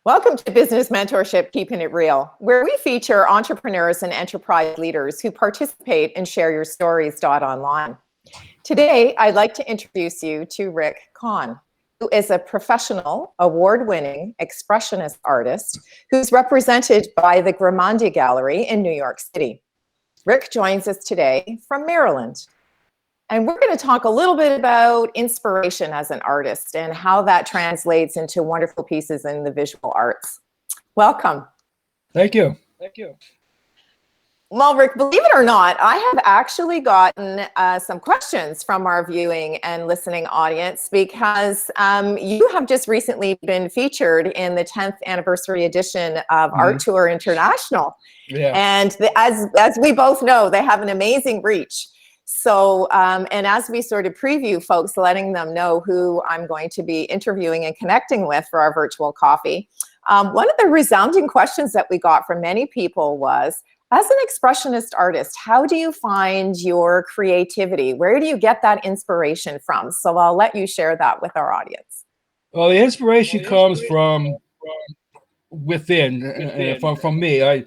Welcome to Business Mentorship, Keepin It Real, where we feature entrepreneurs and enterprise leaders who participate in shareyourstories.online. Today, I'd like to introduce you to Ric Conn, who is a professional, award-winning expressionist artist who's represented by the Grimaldi Gallery in New York City. Ric joins us today from Maryland. And we're going to talk a little bit about inspiration as an artist and how that translates into wonderful pieces in the visual arts. Welcome. Thank you. Well, Ric, believe it or not, I have actually gotten some questions from our viewing and listening audience because you have just recently been featured in the 10th anniversary edition of Art Tour International. Yeah. And as we both know, they have an amazing reach. So, and as we sort of preview folks, letting them know who I'm going to be interviewing and connecting with for our virtual coffee, one of the resounding questions that we got from many people was, as an expressionist artist, how do you find your creativity? Where do you get that inspiration from? So I'll let you share that with our audience. Well, the inspiration comes from within, from me.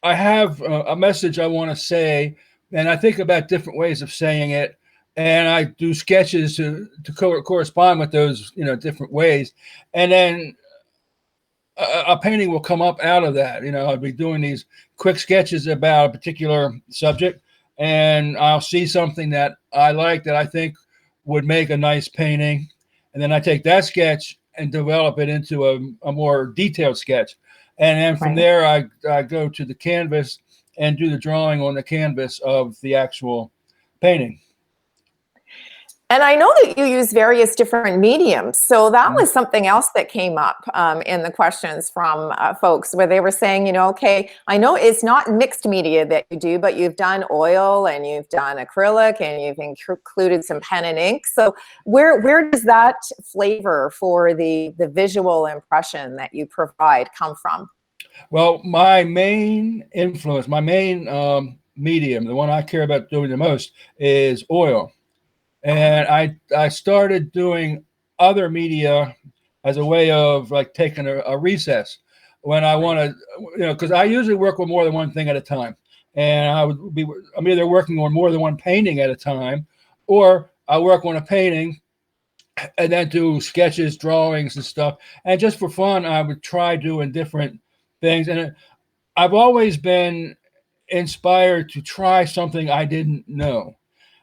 I have a message I want to say, and I think about different ways of saying it, and I do sketches to correspond with those, different ways, and then a painting will come up out of that. I'll be doing these quick sketches about a particular subject, and I'll see something that I like that I think would make a nice painting, and then I take that sketch and develop it into a more detailed sketch. And then from there, I go to the canvas and do the drawing on the canvas of the actual painting. And I know that you use various different mediums. So that was something else that came up in the questions from folks where they were saying, okay, I know it's not mixed media that you do, but you've done oil and you've done acrylic and you've included some pen and ink. So where does that flavor for the visual impression that you provide come from? Well, my main influence, my main medium, the one I care about doing the most is oil. And I started doing other media as a way of like taking a recess when I want to, because I usually work with more than one thing at a time. And I'm either working on more than one painting at a time, or I work on a painting and then do sketches, drawings and stuff. And just for fun, I would try doing different things. And I've always been inspired to try something I didn't know.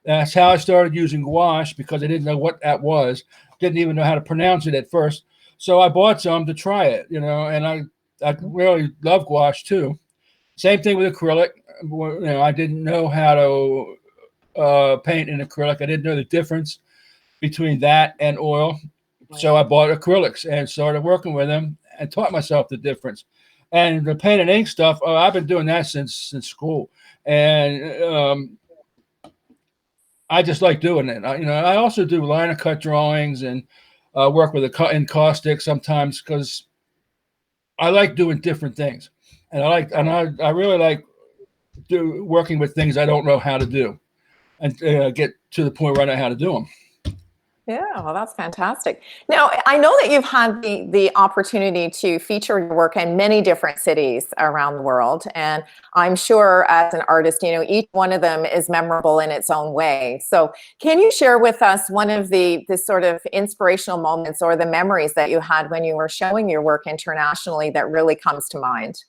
That's how I started using gouache, because I didn't know what that was. Didn't even know how to pronounce it at first. So I bought some to try it, and I really love gouache too. Same thing with acrylic. I didn't know how to paint in acrylic. I didn't know the difference between that and oil. So I bought acrylics and started working with them and taught myself the difference. And the pen and ink stuff, I've been doing that since school. And I just like doing it. I also do liner cut drawings and work with encaustic sometimes, because I like doing different things, and I really like working with things I don't know how to do, and get to the point where I know how to do them. Yeah, well, that's fantastic. Now, I know that you've had the opportunity to feature your work in many different cities around the world. And I'm sure as an artist, each one of them is memorable in its own way. So can you share with us one of the sort of inspirational moments or the memories that you had when you were showing your work internationally that really comes to mind?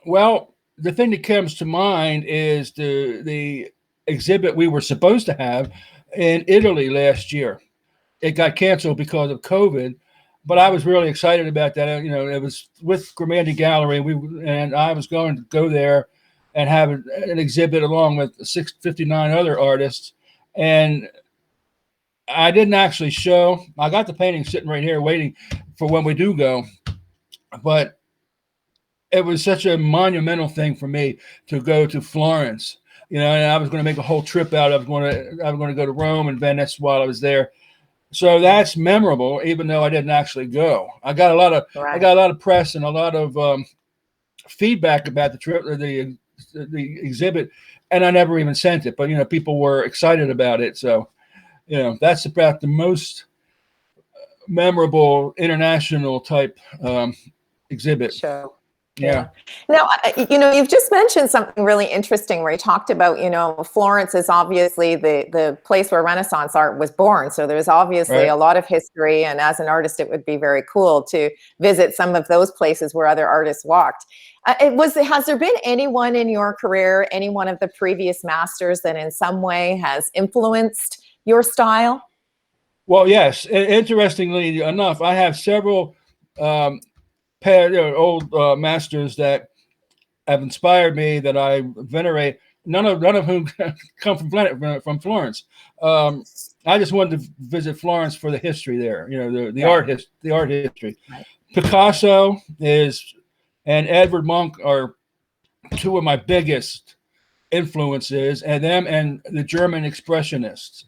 Well, the thing that comes to mind is the exhibit we were supposed to have in Italy last year. It got canceled because of COVID, but I was really excited about that. It was with Grimaldi Gallery, and I was going to go there and have an exhibit along with 59 other artists. And I didn't actually show. I got the painting sitting right here waiting for when we do go, but it was such a monumental thing for me to go to Florence. And I was going to make a whole trip out. I was going to go to Rome and Venice while I was there. So that's memorable, even though I didn't actually go. I got a lot of press and a lot of feedback about the trip, or the exhibit, and I never even sent it. But people were excited about it. So that's about the most memorable international type exhibit. Show. Yeah. Now, you've just mentioned something really interesting where you talked about, Florence is obviously the place where Renaissance art was born. So there's obviously a lot of history. And as an artist, it would be very cool to visit some of those places where other artists walked. Has there been anyone in your career, any one of the previous masters that in some way has influenced your style? Well, yes. Interestingly enough, I have several old masters that have inspired me, that I venerate. None of whom come from Florence. I just wanted to visit Florence for the history there. The art history. Right. Picasso and Edvard Munch are two of my biggest influences, and them and the German Expressionists.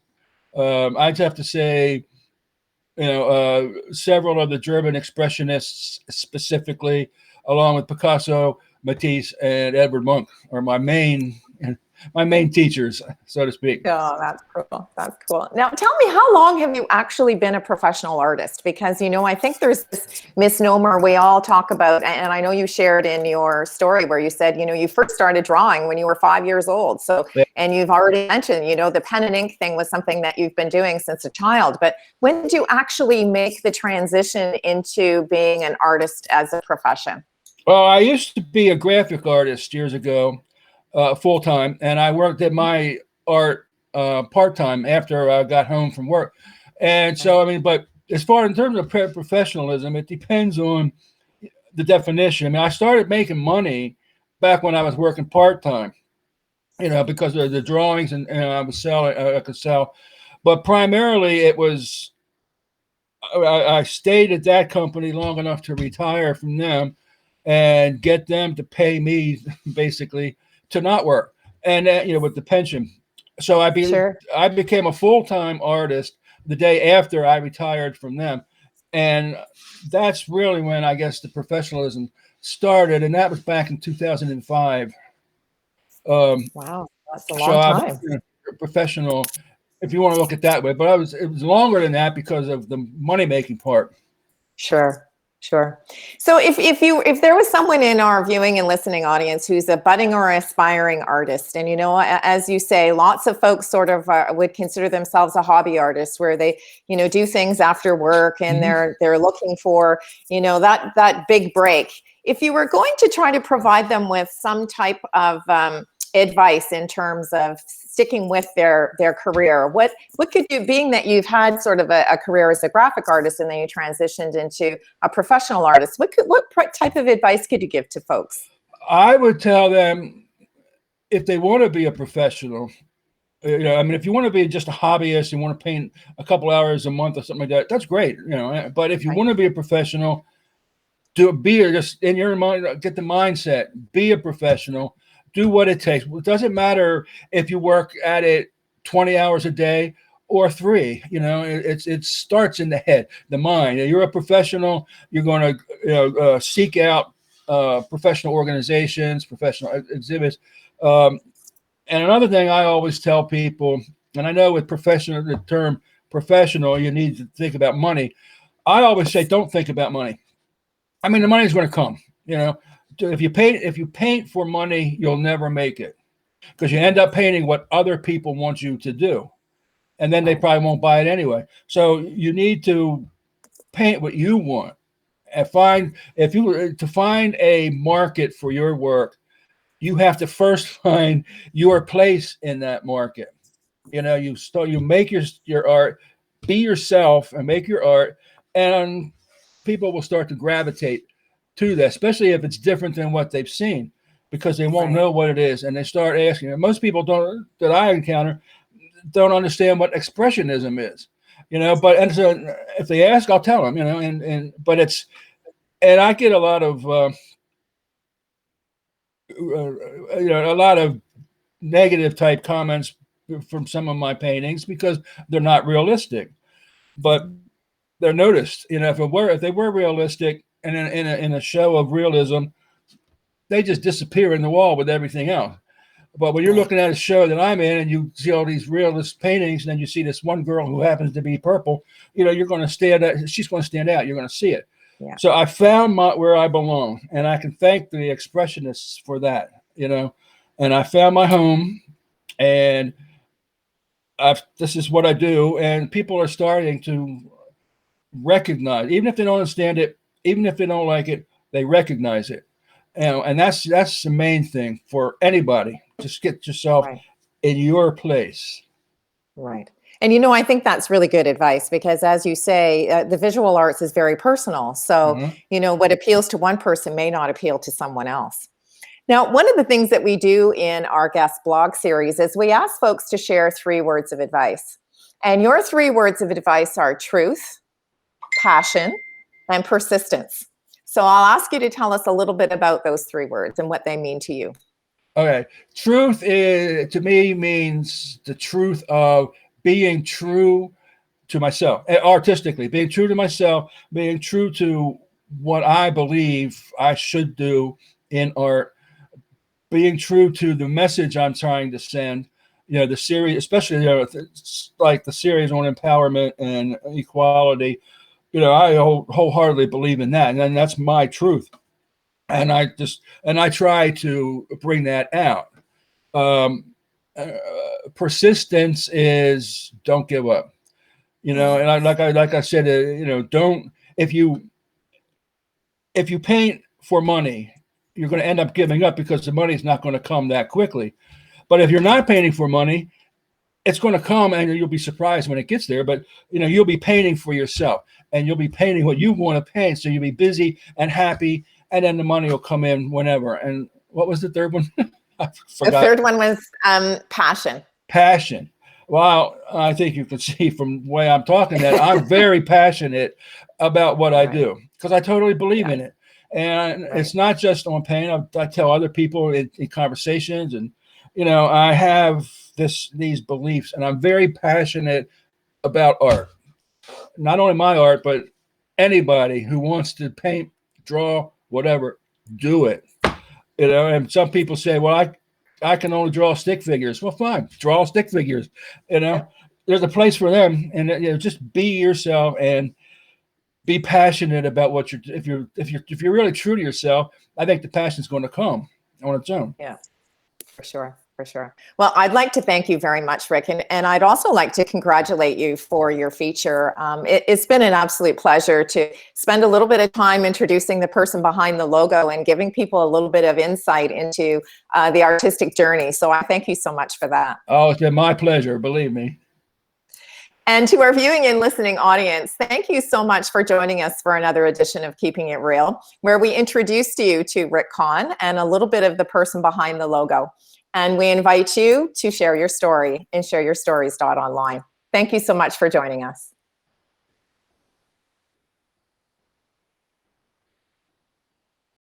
I'd have to say, several of the German Expressionists specifically, along with Picasso, Matisse, and Edvard Munch, are my main teachers, so to speak. Oh, that's cool. That's cool. Now, tell me, how long have you actually been a professional artist? Because, I think there's this misnomer we all talk about, and I know you shared in your story where you said, you first started drawing when you were 5 years old. So, and you've already mentioned, the pen and ink thing was something that you've been doing since a child. But when did you actually make the transition into being an artist as a profession? Well, I used to be a graphic artist years ago, full-time, and I worked at my art part-time after I got home from work. And so, but as far in terms of professionalism, it depends on the definition. I started making money back when I was working part-time, because of the drawings and I could sell. But primarily it was, I stayed at that company long enough to retire from them and get them to pay me basically to not work, and with the pension. So I became a full-time artist the day after I retired from them, and that's really when I guess the professionalism started, and that was back in 2005. Wow, that's a long time. Professional, if you want to look at it that way, but it was longer than that because of the money-making part. Sure. So if there was someone in our viewing and listening audience who's a budding or aspiring artist, and as you say, lots of folks sort of would consider themselves a hobby artist, where they do things after work and they're looking for that big break. If you were going to try to provide them with some type of advice in terms of sticking with their career, what could you, being that you've had sort of a career as a graphic artist and then you transitioned into a professional artist, what type of advice could you give to folks? I would tell them, if they want to be a professional, if you want to be just a hobbyist and want to paint a couple hours a month or something like that, that's great, but if you want to be a professional, just in your mind, get the mindset, be a professional. Do what it takes. It doesn't matter if you work at it 20 hours a day or 3. It starts in the head, the mind. You're a professional. You're going to seek out professional organizations, professional exhibits. And another thing I always tell people, and I know with the term professional, you need to think about money. I always say, don't think about money. The money's going to come. If you paint for money, you'll never make it, because you end up painting what other people want you to do, and then they probably won't buy it anyway. So you need to paint what you want, and to find a market for your work, you have to first find your place in that market. You make your art, be yourself, and make your art, and people will start to gravitate to that, especially if it's different than what they've seen, because they won't know what it is, and they start asking. And most people that I encounter don't understand what expressionism is, and so if they ask, I'll tell them, and I get a lot of a lot of negative type comments from some of my paintings because they're not realistic, but they're noticed. If they were realistic and in a show of realism, they just disappear in the wall with everything else. But when you're Right. looking at a show that I'm in and you see all these realist paintings, and then you see this one girl who happens to be purple, you're going to stand out. She's going to stand out. You're going to see it. Yeah. So I found where I belong, and I can thank the Expressionists for that, and I found my home, and this is what I do, and people are starting to recognize, even if they don't understand it, even if they don't like it, they recognize it. And that's the main thing for anybody. Just get yourself Right. in your place. Right. And I think that's really good advice because, as you say, the visual arts is very personal. So, what appeals to one person may not appeal to someone else. Now, one of the things that we do in our guest blog series is we ask folks to share 3 words of advice. And your 3 words of advice are truth, passion, and persistence. So I'll ask you to tell us a little bit about those 3 words and what they mean to you. Okay. Truth to me means the truth of being true to myself, artistically, being true to myself, being true to what I believe I should do in art, being true to the message I'm trying to send. The series, especially like the series on empowerment and equality. I wholeheartedly believe in that, and then that's my truth. And I try to bring that out. Persistence is don't give up. And like I said, don't if you paint for money, you're going to end up giving up because the money's not going to come that quickly. But if you're not painting for money, it's going to come, and you'll be surprised when it gets there. But you'll be painting for yourself, and you'll be painting what you want to paint. So you'll be busy and happy, and then the money will come in whenever. And what was the third one? I forgot. The third one was passion. Passion. Well, I think you can see from the way I'm talking that I'm very passionate about what I do because I totally believe in it. And it's not just on paint. I tell other people in conversations, and I have these beliefs, and I'm very passionate about art. Not only my art, but anybody who wants to paint, draw, whatever, do it. And some people say, well, I can only draw stick figures. Well, fine, draw stick figures. There's a place for them, and just be yourself and be passionate about what if you're really true to yourself. I think the passion's going to come on its own. Yeah, for sure. For sure. Well, I'd like to thank you very much, Ric, and I'd also like to congratulate you for your feature. It's been an absolute pleasure to spend a little bit of time introducing the person behind the logo and giving people a little bit of insight into the artistic journey. So I thank you so much for that. Oh, it's been my pleasure, believe me. And to our viewing and listening audience, thank you so much for joining us for another edition of Keeping It Real, where we introduced you to Ric Conn and a little bit of the person behind the logo. And we invite you to share your story in shareyourstories.online. Thank you so much for joining us.